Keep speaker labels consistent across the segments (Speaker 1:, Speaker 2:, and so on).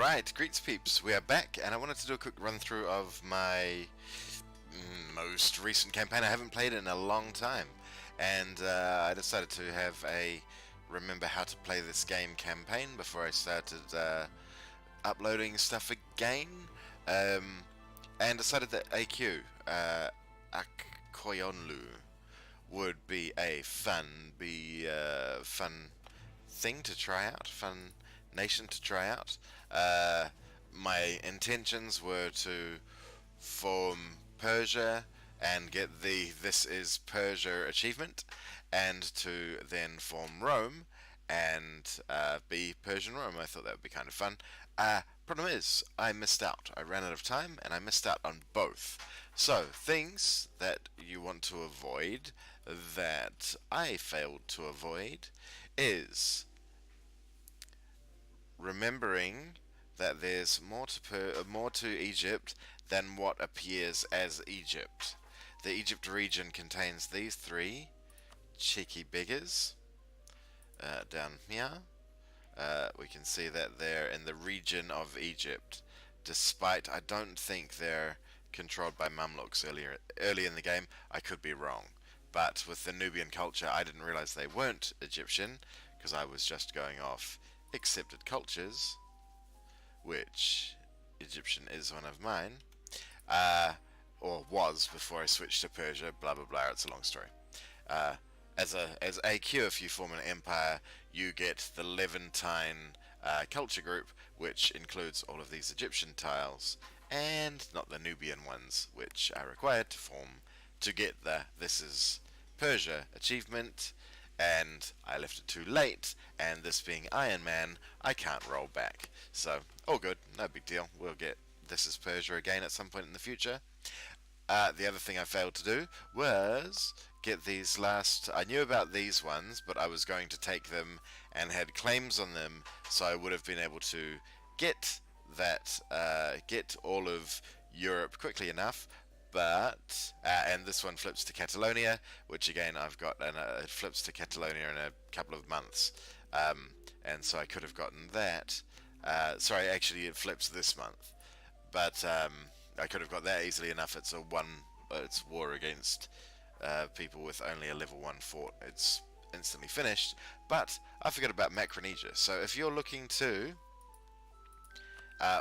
Speaker 1: Alright, greets peeps, we are back, and I wanted to do a quick run through of my most recent campaign. I haven't played it in a long time, and I decided to have a remember how to play this game campaign before I started uploading stuff again, and decided that AQ, Akoyonlu, would be a fun thing to try out, fun nation to try out. My intentions were to form Persia and get the This Is Persia achievement, and to then form Rome and be Persian Rome. I thought that would be kind of fun. Problem is, I missed out. I ran out of time and I missed out on both. So, things that you want to avoid, that I failed to avoid, is remembering that there's more to Egypt than what appears as Egypt. The Egypt region contains these three cheeky beggars down here. We can see that they're in the region of Egypt, despite I don't think they're controlled by Mamluks early in the game. I could be wrong, but with the Nubian culture I didn't realize they weren't Egyptian, because I was just going off accepted cultures, which Egyptian is one of mine, or was before I switched to Persia, blah blah blah, it's a long story. As AQ, if you form an empire, you get the Levantine culture group, which includes all of these Egyptian tiles, and not the Nubian ones, which are required to get the This Is Persia achievement, and I left it too late, and this being Iron Man, I can't roll back. So, all good, no big deal, we'll get This Is Persia again at some point in the future. The other thing I failed to do was get these last... I knew about these ones, but I was going to take them and had claims on them, so I would have been able to get that, get all of Europe quickly enough. But, and this one flips to Catalonia, which again I've got, and it flips to Catalonia in a couple of months, and so I could have gotten that. Sorry, actually it flips this month, but I could have got that easily enough. It's it's war against people with only a level 1 fort. It's instantly finished. But I forgot about Macaronesia. So if you're looking to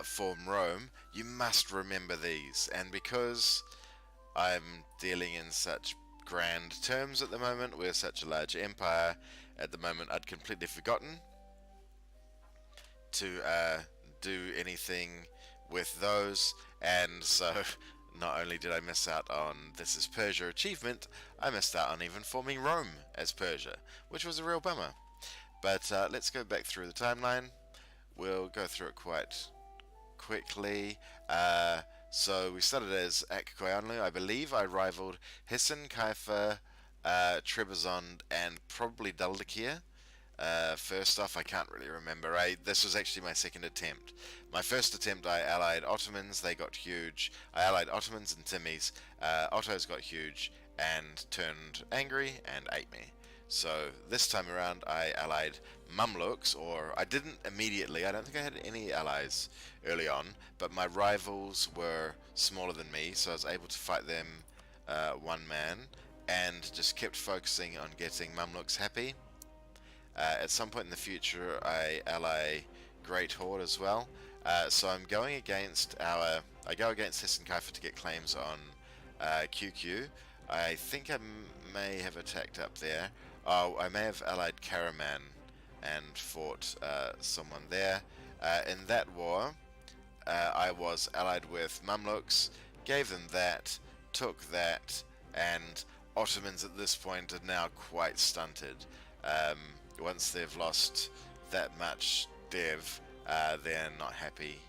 Speaker 1: form Rome, you must remember these, and because I'm dealing in such grand terms at the moment, we're such a large empire at the moment, I'd completely forgotten to do anything with those, and so not only did I miss out on This Is Persia achievement, I missed out on even forming Rome as Persia, which was a real bummer. But let's go back through the timeline. We'll go through it quite quickly. So we started as Akkoyanlu. I believe I rivaled Hisson, Kaifa, Trebizond, and probably Daldakir. First off, I can't really remember. This was actually my second attempt. My first attempt I allied Ottomans, they got huge. I allied Ottomans and Timmies. Ottos got huge and turned angry and ate me. So this time around I allied Mamluks, or I didn't immediately, I don't think I had any allies early on, but my rivals were smaller than me, so I was able to fight them one man, and just kept focusing on getting Mamluks happy. At some point in the future I ally Great Horde as well, so I'm going against I go against Hisson Kaifa to get claims on QQ. I think I may have attacked up there. Oh, I may have allied Karaman and fought someone there. In that war, I was allied with Mamluks, gave them that, took that, and Ottomans at this point are now quite stunted. Once they've lost that much dev, they're not happy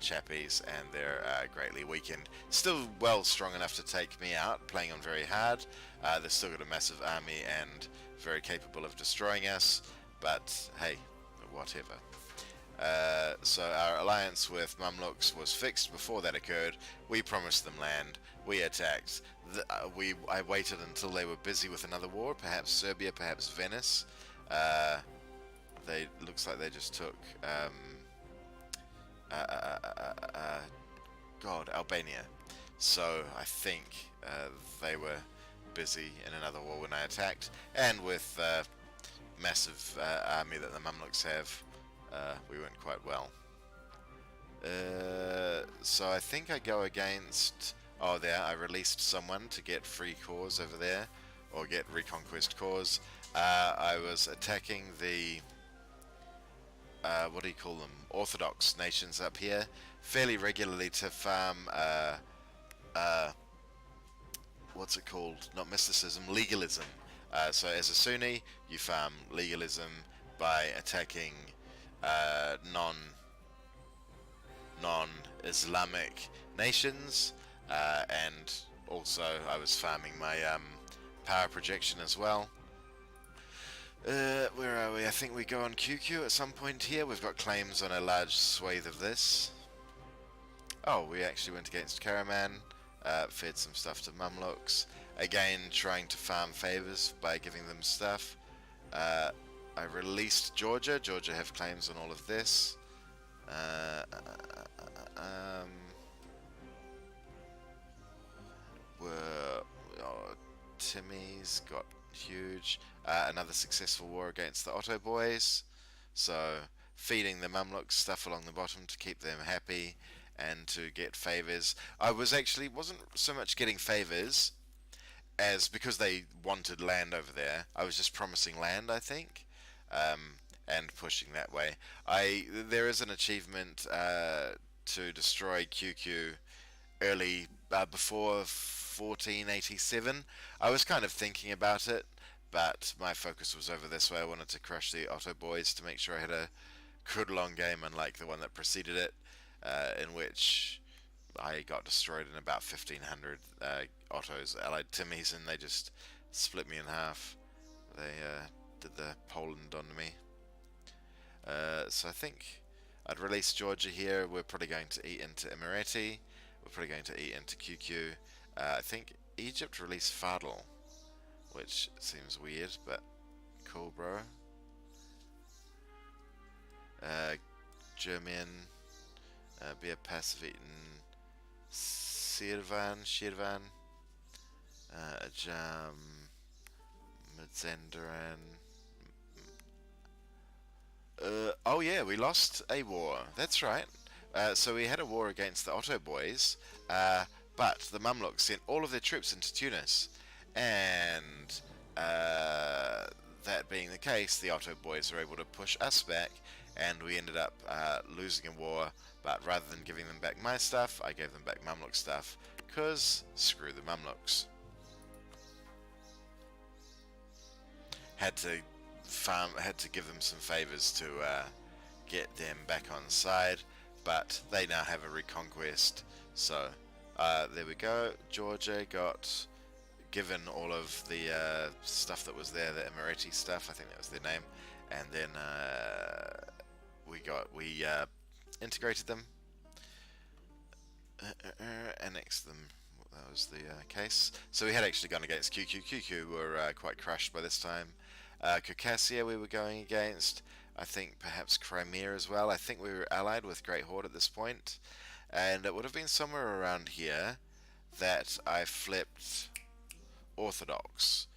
Speaker 1: chappies, and they're greatly weakened. Still well strong enough to take me out, playing on very hard. They've still got a massive army and very capable of destroying us, but hey, whatever. So our alliance with Mamluks was fixed before that occurred. We promised them land, we attacked. I waited until they were busy with another war, perhaps Serbia, perhaps Venice. Looks like they just took uh, uh, uh, uh, uh, God, Albania. So I think they were busy in another war when I attacked, and with massive army that the Mamluks have, we went quite well. So I think I go against. Oh, there, I released someone to get free cores over there, or get reconquest cores. I was attacking the. What do you call them? Orthodox nations up here fairly regularly to farm. Uh, what's it called? Not mysticism, legalism. So as a Sunni, you farm legalism by attacking non non-Islamic nations, and also I was farming my power projection as well. Where are we? I think we go on QQ at some point here. We've got claims on a large swathe of this. Oh, we actually went against Karaman, fed some stuff to Mamluks. Again, trying to farm favors by giving them stuff. I released Georgia. Georgia have claims on all of this. Were Timmy's got huge. Another successful war against the Otto boys. So feeding the Mamluks stuff along the bottom to keep them happy and to get favors. I wasn't so much getting favors as because they wanted land over there. I was just promising land, I think, and pushing that way. There is an achievement to destroy QQ early before 1487. I was kind of thinking about it, but my focus was over this way. I wanted to crush the Otto boys to make sure I had a good long game, unlike the one that preceded it, in which I got destroyed in about 1500 Ottos, allied Timmies, and they just split me in half. They did the Poland onto me. So I think I'd release Georgia here. We're probably going to eat into Emirati. We're probably going to eat into QQ. I think Egypt released Fadl, which seems weird, but cool, bro. German, Bia Pacifitan, Shirvan, Ajam, Mazenderan. Oh yeah, we lost a war. That's right. So we had a war against the Otto boys, but the Mamluks sent all of their troops into Tunis, and that being the case, the Otto boys were able to push us back, and we ended up losing a war. But rather than giving them back my stuff, I gave them back Mamluk stuff, cause screw the Mamluks. Had to give them some favors to get them back on side, but they now have a reconquest. So there we go. Georgia got given all of the stuff that was there, the Emirati stuff. I think that was their name, and then we integrated them, annexed them. That was the case. So we had actually gone against QQ. QQ were quite crushed by this time. Caucasia we were going against. I think perhaps Crimea as well. I think we were allied with Great Horde at this point. And it would have been somewhere around here that I flipped Orthodox.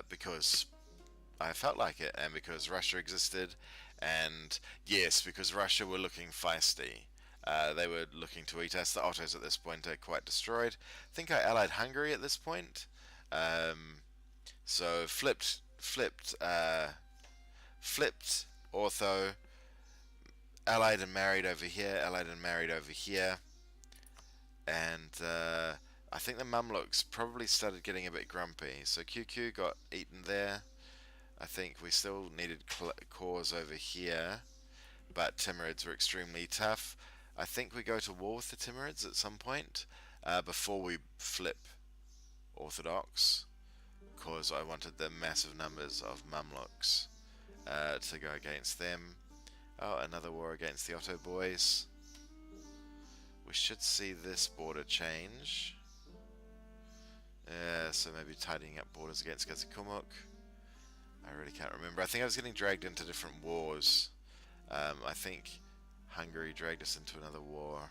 Speaker 1: Because I felt like it, and because Russia existed, and yes, because Russia were looking feisty. They were looking to eat us. The Ottos at this point are quite destroyed. I think I allied Hungary at this point. So flipped Ortho, allied and married over here, allied and married over here, and I think the Mamluks probably started getting a bit grumpy. So QQ got eaten there. I think we still needed cores over here, but Timurids were extremely tough. I think we go to war with the Timurids at some point before we flip Orthodox, because I wanted the massive numbers of Mamluks to go against them. Oh, another war against the Otto boys. We should see this border change. So maybe tidying up borders against Gazikumuk. I really can't remember. I think I was getting dragged into different wars. I think Hungary dragged us into another war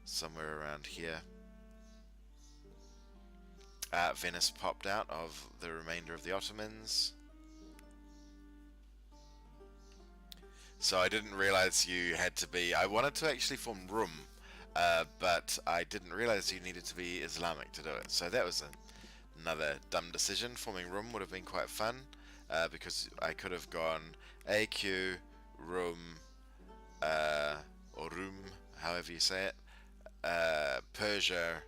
Speaker 1: somewhere around here. Venice popped out of the remainder of the Ottomans. So I didn't realize you had to be... I wanted to actually form Rum, but I didn't realize you needed to be Islamic to do it. So that was another dumb decision. Forming Rum would have been quite fun, because I could have gone AQ, Rum, or Rum, however you say it, Persia,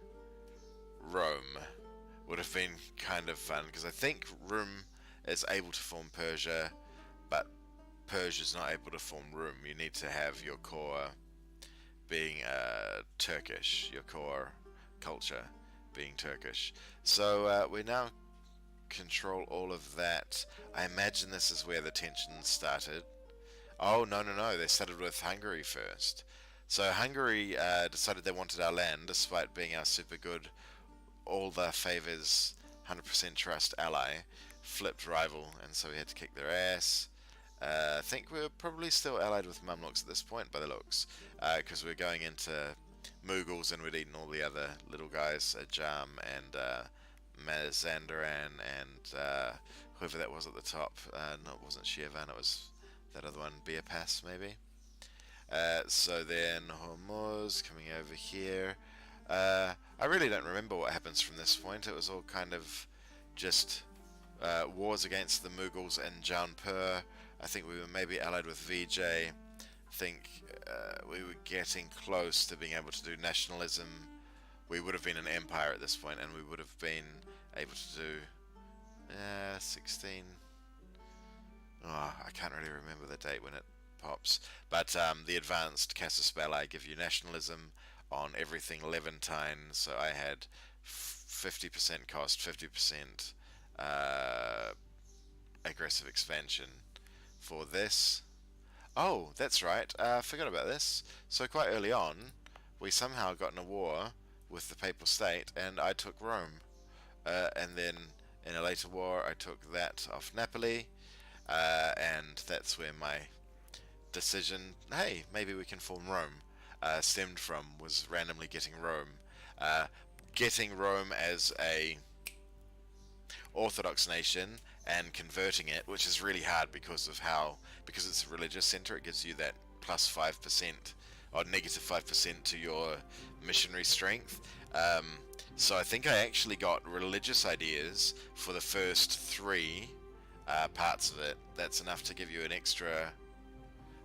Speaker 1: Rome. Would have been kind of fun, because I think Rum is able to form Persia, but Persia's not able to form Rum. You need to have your core being Turkish, your core culture being Turkish. So we now control all of that. I imagine this is where the tension started. Oh, no, no, no, they started with Hungary first. So Hungary decided they wanted our land, despite being our super good, all the favours, 100% trust ally, flipped rival, and so we had to kick their ass. I think we're probably still allied with Mamluks at this point, by the looks, because we're going into Mughals and we'd eaten all the other little guys, Ajam and Mazandaran and whoever that was at the top. No, it wasn't Shirvan, it was that other one, Beapas maybe. So then Hormuz coming over here. I really don't remember what happens from this point. It was all kind of just wars against the Mughals and Jaunpur. I think we were maybe allied with Vijay. I think we were getting close to being able to do nationalism. We would have been an empire at this point, and we would have been able to do 16. Oh, I can't really remember the date when it pops. But the advanced Casus Belli give you nationalism on everything Levantine. So I had 50% cost, 50% aggressive expansion for this. Oh, that's right. I forgot about this. So quite early on, we somehow got in a war with the Papal State, and I took Rome. And then in a later war, I took that off Napoli, and that's where my decision, hey, maybe we can form Rome, stemmed from, was randomly getting Rome. Getting Rome as a Orthodox nation and converting it, which is really hard because it's a religious center. It gives you that plus 5% or negative 5% to your missionary strength. So I think I actually got religious ideas for the first 3 parts of it. That's enough to give you an extra.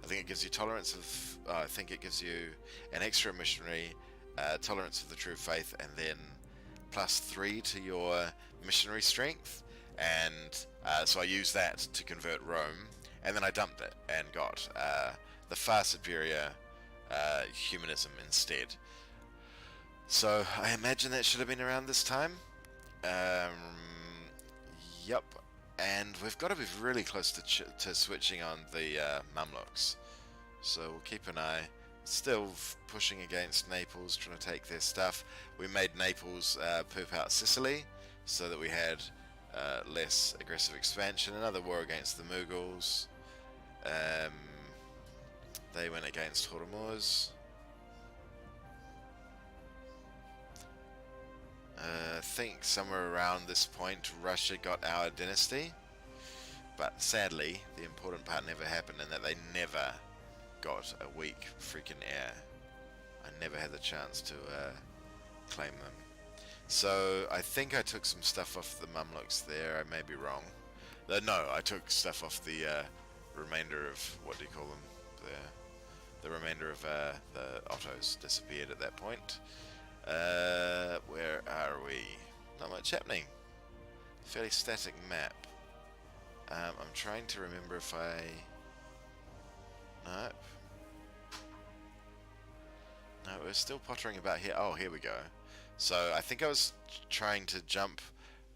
Speaker 1: I think it gives you tolerance of. I think it gives you an extra missionary, tolerance of the true faith, and then plus 3 to your missionary strength. And so I used that to convert Rome, and then I dumped it and got the far superior humanism instead. So I imagine that should have been around this time. Yup. And we've got to be really close to switching on the Mamluks. So we'll keep an eye. Still pushing against Naples, trying to take their stuff. We made Naples poop out Sicily, so that we had less aggressive expansion. Another war against the Mughals. They went against Hormuz. I think somewhere around this point Russia got our dynasty, but sadly the important part never happened, in that they never got a weak freaking heir. I never had the chance to claim them. So I think I took some stuff off the Mamluks there. I may be wrong. No, I took stuff off the remainder of, what do you call them? The remainder of the Ottos disappeared at that point. Where are we? Not much happening. Fairly static map. I'm trying to remember if I... Nope. No, we're still pottering about here. Oh, here we go. So I think I was trying to jump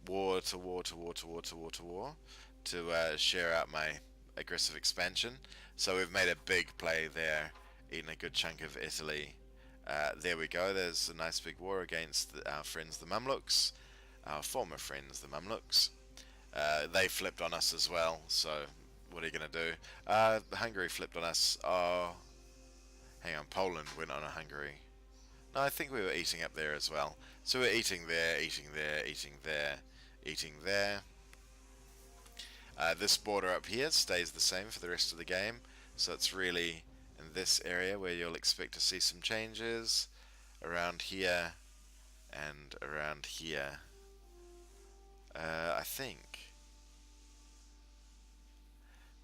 Speaker 1: war to war to war to war to war to war to share out my aggressive expansion. So we've made a big play there, eating a good chunk of Italy. There we go. There's a nice big war against our friends the Mamluks, our former friends the Mamluks. They flipped on us as well, so what are you going to do? Hungary flipped on us. Oh, Hang on, Poland went on a Hungary. No, I think we were eating up there as well. So we're eating there, eating there, eating there, eating there. This border up here stays the same for the rest of the game. So it's really in this area where you'll expect to see some changes. Around here and around here. I think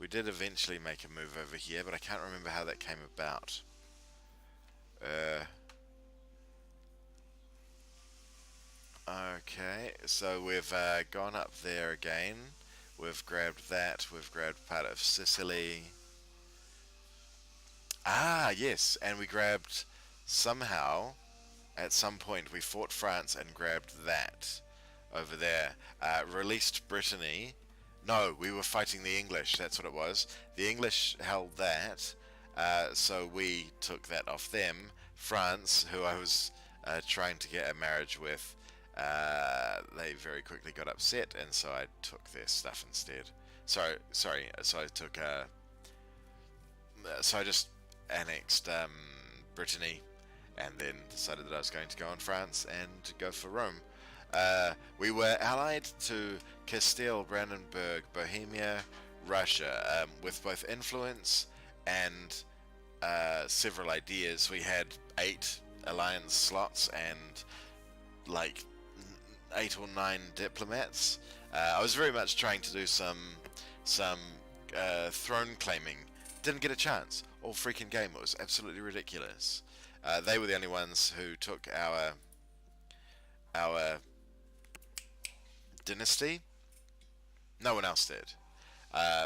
Speaker 1: we did eventually make a move over here, but I can't remember how that came about. Okay, so we've gone up there again. We've grabbed that. We've grabbed part of Sicily. Ah, yes, and we grabbed somehow. At some point, we fought France and grabbed that over there. Released Brittany. No, we were fighting the English. That's what it was. The English held that, so we took that off them. France, who I was trying to get a marriage with, they very quickly got upset, and so I took their stuff instead. Sorry. So I took. So I just annexed Brittany, and then decided that I was going to go in France and go for Rome. We were allied to Castile, Brandenburg, Bohemia, Russia, with both influence and several ideas. We had 8 alliance slots and like 8 or 9 diplomats. I was very much trying to do some throne claiming. Didn't get a chance. All freaking game. It was absolutely ridiculous. They were the only ones who took our dynasty. No one else did.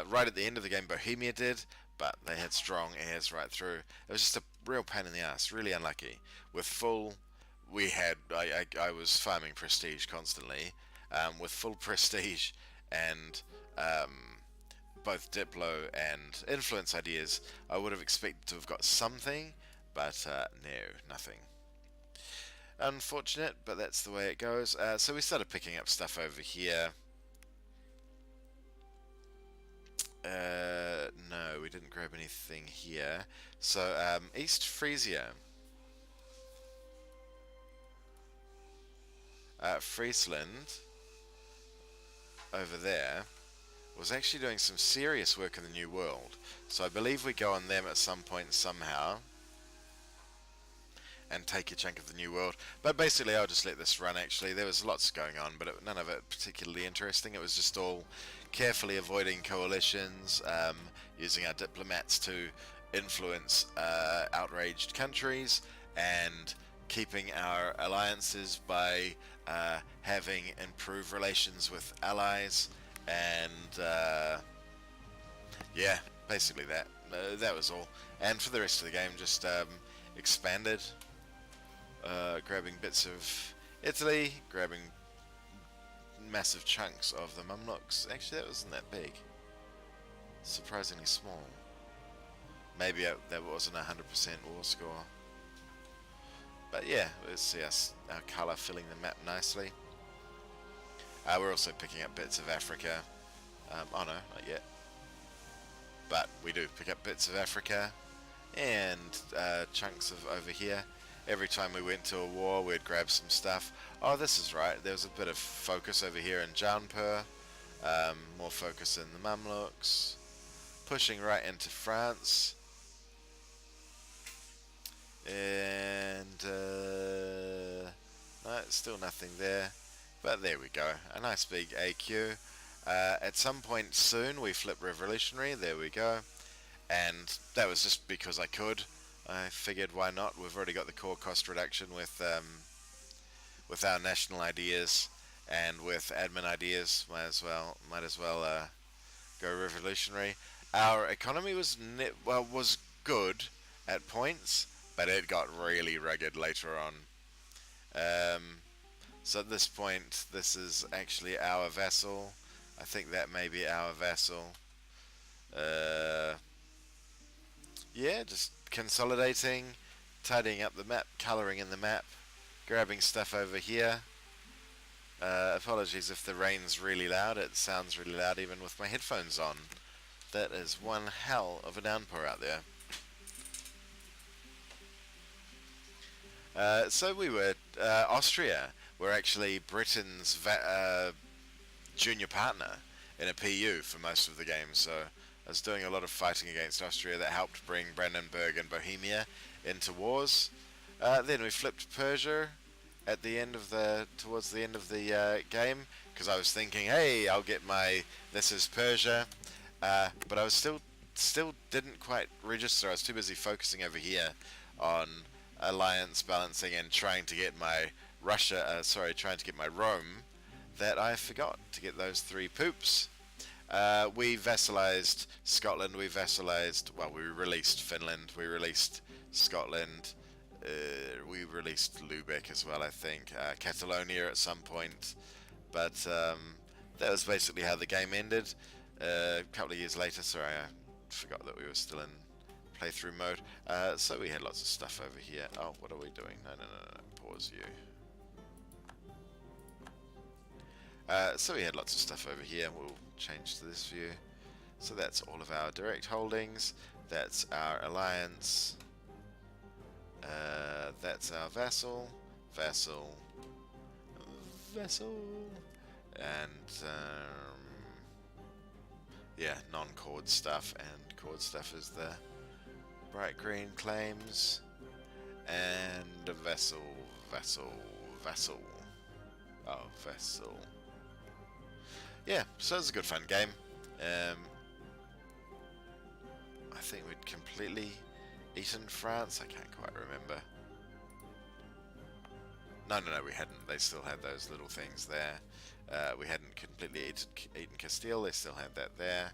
Speaker 1: Right at the end of the game, Bohemia did, but they had strong heirs right through. It was just a real pain in the ass. Really unlucky. With full, I was farming prestige constantly. With full prestige and both Diplo and influence ideas, I would have expected to have got something, but no, nothing. Unfortunate, but that's the way it goes. So we started picking up stuff over here. No, we didn't grab anything here. So, East Frisia. Friesland, over there, was actually doing some serious work in the New World. So I believe we go on them at some point somehow and take a chunk of the New World. But basically I'll just let this run actually. There was lots going on, but none of it particularly interesting. It was just all carefully avoiding coalitions, using our diplomats to influence outraged countries, and keeping our alliances by having improved relations with allies, and yeah, basically that. That was all. And for the rest of the game, just expanded, grabbing bits of Italy, grabbing massive chunks of the Mamluks. Actually, that wasn't that big. Surprisingly small. Maybe that wasn't 100% war score. But yeah, let's see our colour filling the map nicely. We're also picking up bits of Africa. Oh no, not yet. But we do pick up bits of Africa and chunks of over here. Every time we went to a war, we'd grab some stuff. Oh, this is right. There was a bit of focus over here in Jaunpur. More focus in the Mamluks. Pushing right into France. And no, still nothing there. But there we go. A nice big AQ. At some point soon, we flip revolutionary. There we go. And that was just because I could. I figured, why not? We've already got the core cost reduction with our national ideas and with admin ideas. Might as well go revolutionary. Our economy was good at points, but it got really rugged later on. So at this point, this is actually our vassal. I think that may be our vassal. Yeah, just consolidating, tidying up the map, colouring in the map, grabbing stuff over here. Apologies if the rain's really loud. It sounds really loud even with my headphones on. That is one hell of a downpour out there. So we were Austria were actually Britain's junior partner in a PU for most of the game. So I was doing a lot of fighting against Austria that helped bring Brandenburg and Bohemia into wars. Then we flipped Persia at the end of towards the end of the game, because I was thinking, hey, I'll get my This Is Persia, but I was still didn't quite register. I was too busy focusing over here on alliance balancing and trying to get my trying to get my Rome, that I forgot to get those 3 poops. We vassalized Scotland, we released Finland, we released Scotland, we released Lubeck as well, I think, Catalonia at some point, but that was basically how the game ended. A couple of years later, sorry, I forgot that we were still in playthrough mode, so we had lots of stuff over here. Oh, what are we doing? No, pause you. So we had lots of stuff over here. We'll change to this view. So that's all of our direct holdings. That's our alliance. That's our vassal, and yeah, non-chord stuff. And chord stuff is the bright green claims, and a vassal. Oh, vassal. Yeah, so it was a good fun game. I think we'd completely eaten France. I can't quite remember. No, we hadn't. They still had those little things there. We hadn't completely eaten Castile. They still had that there,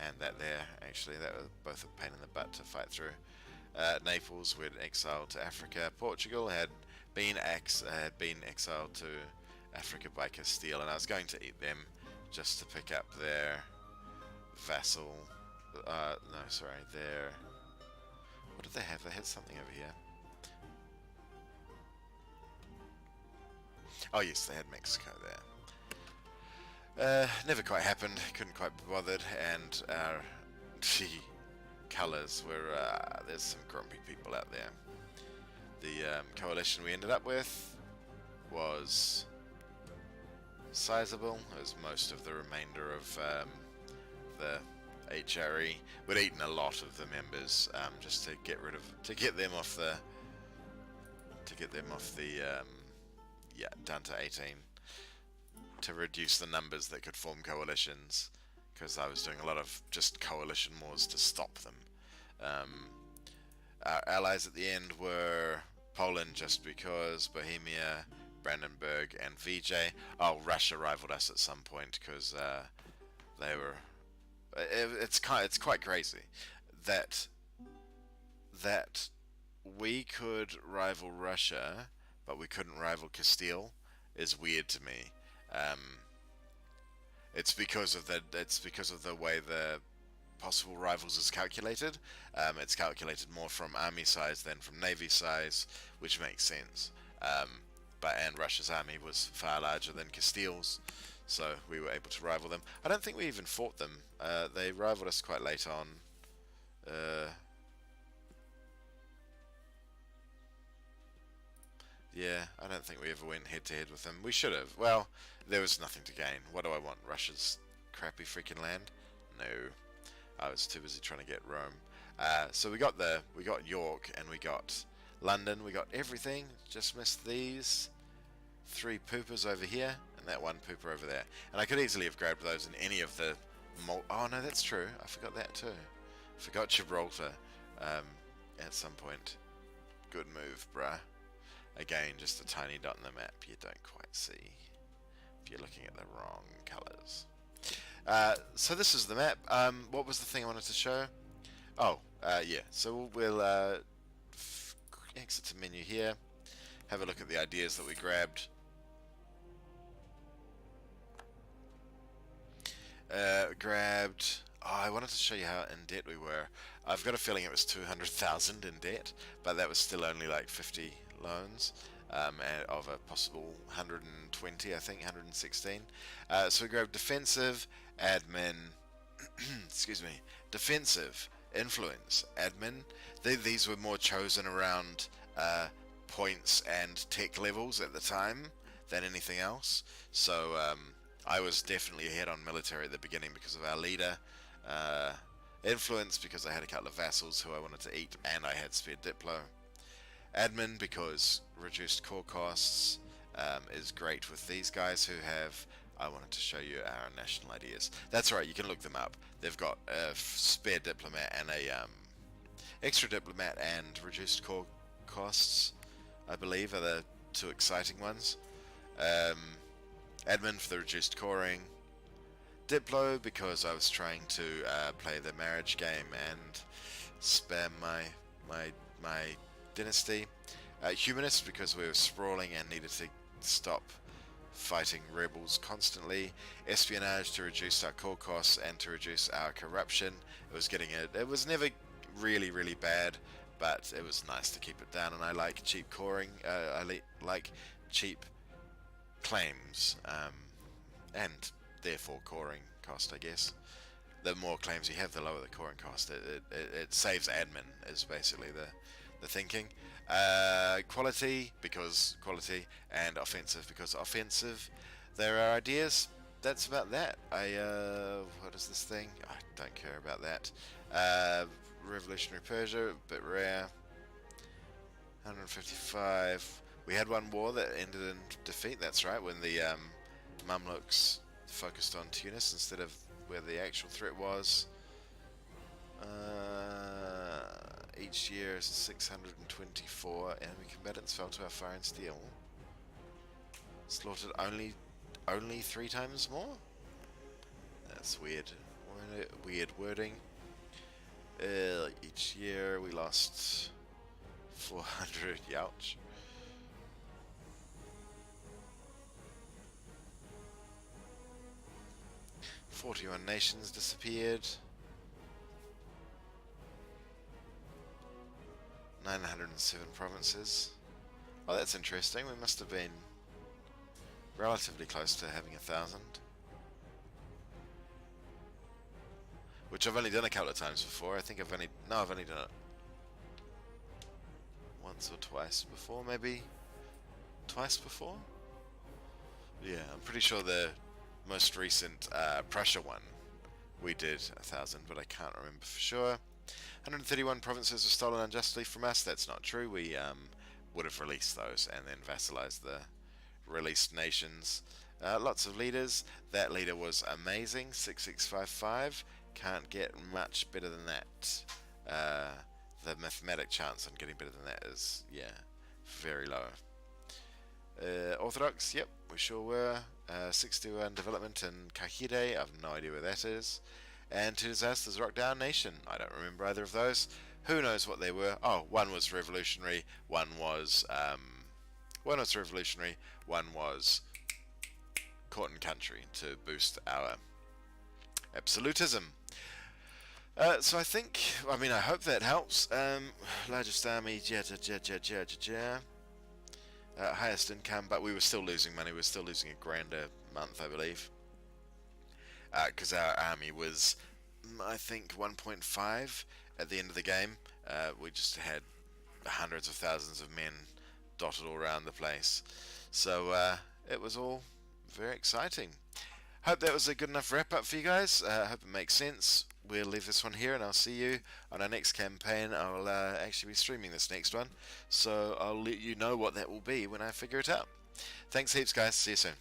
Speaker 1: and that there. Actually, that was both a pain in the butt to fight through. Naples, we'd exiled to Africa. Portugal had been exiled to Africa by Castile, and I was going to eat them just to pick up their vassal. Their. What did they have? They had something over here. Oh yes, they had Mexico there. Never quite happened. Couldn't quite be bothered, and our colours were. There's some grumpy people out there. The coalition we ended up with was sizable. It was most of the remainder of the HRE. We'd eaten a lot of the members just to get them off the down to 18, to reduce the numbers that could form coalitions, because I was doing a lot of just coalition wars to stop them. Our allies at the end were Poland, just because, Bohemia, Brandenburg, and VJ. Oh, Russia rivaled us at some point, because they were. It's quite crazy that we could rival Russia, but we couldn't rival Castile. Is weird to me. It's because of the way the possible rivals is calculated. It's calculated more from army size than from navy size, which makes sense. And Russia's army was far larger than Castile's, so we were able to rival them. I don't think we even fought them. They rivaled us quite late on. Yeah, I don't think we ever went head-to-head with them. We should have. Well, there was nothing to gain. What do I want? Russia's crappy freaking land? No. I was too busy trying to get Rome. So we got York, and we got London. We got everything. Just missed these 3 poopers over here, and that 1 pooper over there. And I could easily have grabbed those in any of the... Oh, no, that's true. I forgot that too. Forgot Gibraltar at some point. Good move, bruh. Again, just a tiny dot on the map you don't quite see if you're looking at the wrong colours. So this is the map. What was the thing I wanted to show? Oh, yeah. So we'll exit to menu here. Have a look at the ideas that we grabbed. I wanted to show you how in debt we were. I've got a feeling it was 200,000 in debt, but that was still only like 50 loans, of a possible 120, I think, 116. So we grabbed defensive, admin, excuse me, defensive, influence, admin. These were more chosen around points and tech levels at the time than anything else. So I was definitely ahead on military at the beginning because of our leader. Uh, Influence because I had a couple of vassals who I wanted to eat, and I had spare Diplo. Admin because reduced core costs is great with these guys who have. I wanted to show you our national ideas. That's right, you can look them up. They've got a spare diplomat and a extra diplomat and reduced core costs, I believe, are the two exciting ones. Um, Admin for the reduced coring. Diplo because I was trying to play the marriage game and spam my dynasty. Humanist because we were sprawling and needed to stop fighting rebels constantly. Espionage to reduce our core costs and to reduce our corruption. It was never really bad, but it was nice to keep it down. And I like cheap coring. Like cheap claims, and therefore coring cost, I guess. The more claims you have, the lower the coring cost. It saves admin is basically the thinking. Quality because quality, and offensive because offensive. There are ideas. That's about that. What is this thing? I don't care about that. Revolutionary Persia, a bit rare. 155. We had one war that ended in defeat. That's right, when the Mamluks focused on Tunis instead of where the actual threat was. Each year is 624 enemy combatants fell to our fire and steel. Slaughtered only 3 times more? That's weird. Weird wording. Each year we lost 400. Youch. "41 nations disappeared. 907 provinces. Oh, that's interesting. We must have been relatively close to having 1,000. Which I've only done a couple of times before. I think I've only done it once or twice before, maybe. Twice before? Yeah, I'm pretty sure the most recent Prussia one we did 1,000, but I can't remember for sure. 131 provinces were stolen unjustly from us. That's not true. We would have released those and then vassalized the released nations. Lots of leaders. That leader was amazing. 6655. Can't get much better than that. The mathematic chance on getting better than that is, yeah, very low. Orthodox, yep, we sure were. 61 development in Kahire, I've no idea where that is. And 2 disasters, Rockdown Nation, I don't remember either of those. Who knows what they were? Oh, one was revolutionary, one was revolutionary, one was court and country to boost our absolutism. So I hope that helps. Largest army, highest income, but we were still losing money. We were still losing $1,000 a month, I believe. Because our army was, I think, 1.5 at the end of the game. We just had hundreds of thousands of men dotted all around the place. So it was all very exciting. Hope that was a good enough wrap up for you guys. Hope it makes sense. We'll leave this one here and I'll see you on our next campaign. I'll actually be streaming this next one, so I'll let you know what that will be when I figure it out. Thanks heaps, guys. See you soon.